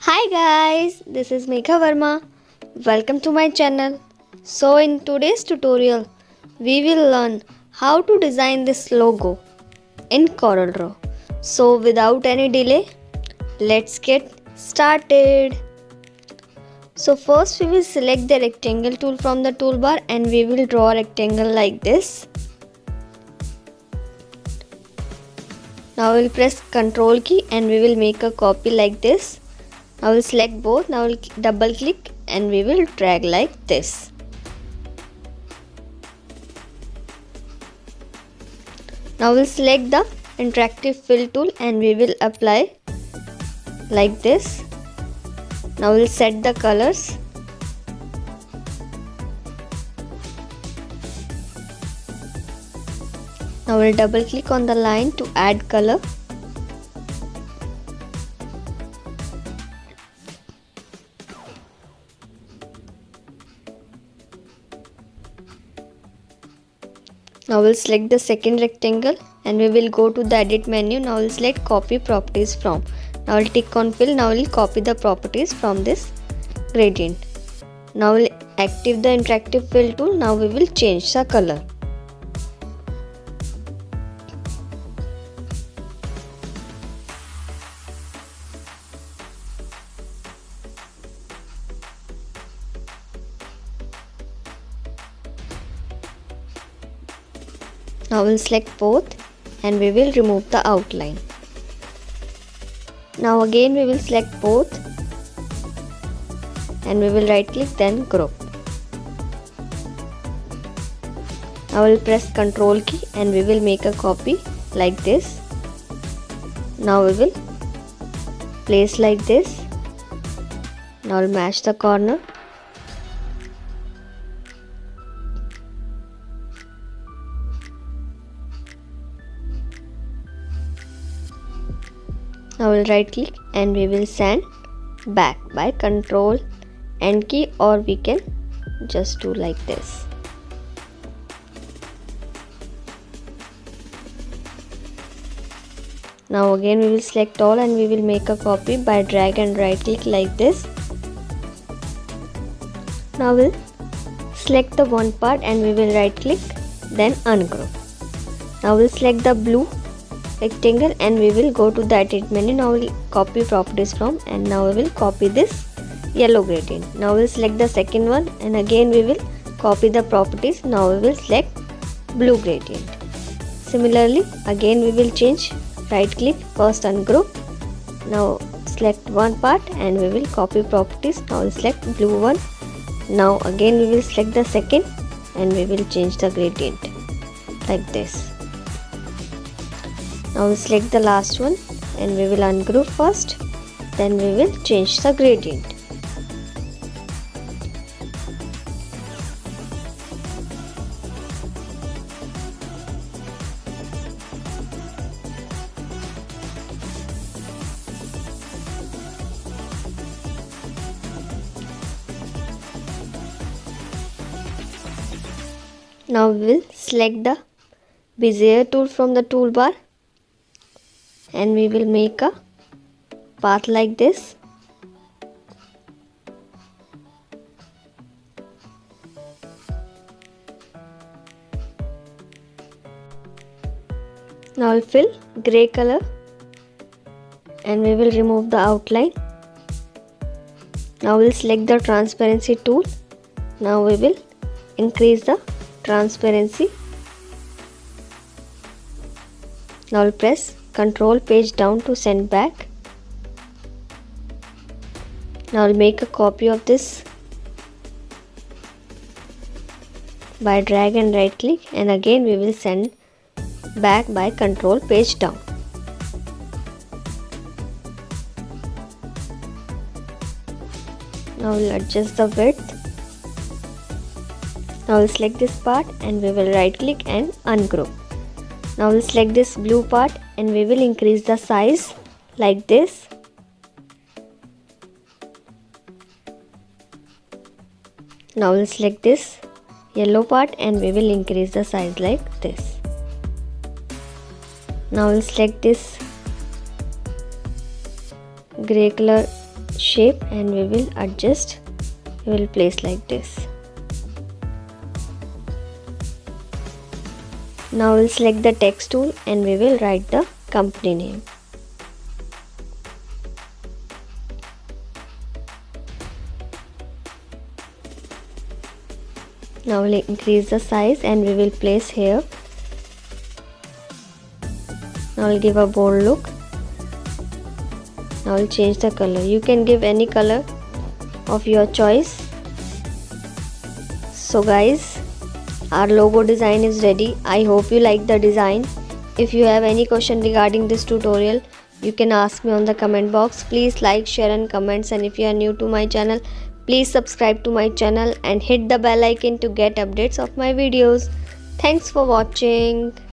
Hi guys, this is Megha Verma. Welcome to my channel. So in today's tutorial, we will learn how to design this logo in CorelDraw. So without any delay, let's get started. So first we will select the rectangle tool from the toolbar and we will draw a rectangle like this. Now we will press Ctrl key and we will make a copy like this. Now we'll select both. Now we'll double click and we will drag like this. Now we'll select the interactive fill tool and we will apply like this. Now we'll set the colors. Now we'll double click on the line to add color. Now we'll select the second rectangle and we will go to the edit menu. Now we'll select copy properties from. Now we'll tick on fill. Now we'll copy the properties from this gradient. Now we'll active the interactive fill tool. Now we will change the color. Now we'll select both and we will remove the outline. Now again we will select both and we will right click then group. Now we'll press Ctrl key and we will make a copy like this. Now we will place like this. Now we'll match the corner. Now we'll right click and we will send back by Ctrl N key, or we can just do like this. Now again we will select all and we will make a copy by drag and right click like this. Now we'll select the one part and we will right click then ungroup. Now we'll select the blue rectangle and we will go to the edit menu. Now we'll copy properties from and now we will copy this yellow gradient. Now we'll select the second one and again we will copy the properties. Now we will select blue gradient. Similarly again we will change, right click, first ungroup. Now select one part and we will copy properties. Now we'll select blue one. Now again we will select the second and we will change the gradient like this. Now we'll select the last one and we will ungroup first, then we will change the gradient. Now we will select the Bezier tool from the toolbar and we will make a path like this. Now we'll fill gray color and we will remove the outline. Now we'll select the transparency tool. Now we will increase the transparency. Now we'll press Ctrl page down to send back. Now I'll make a copy of this by drag and right click and again we will send back by Ctrl page down. Now we'll adjust the width. Now we'll select this part and we will right click and ungroup. Now we'll select this blue part and we will increase the size like this. Now we'll select this yellow part and we will increase the size like this. Now we'll select this gray color shape and we will adjust. We will place like this. Now we'll select the text tool and we will write the company name. Now we'll increase the size and we will place here. Now we'll give a bold look. Now we'll change the color. You can give any color of your choice. So guys, our logo design is ready. I hope you like the design. If you have any question regarding this tutorial, you can ask me on the comment box. Please like, share and comments, and if you are new to my channel, please subscribe to my channel and hit the bell icon to get updates of my videos. Thanks for watching.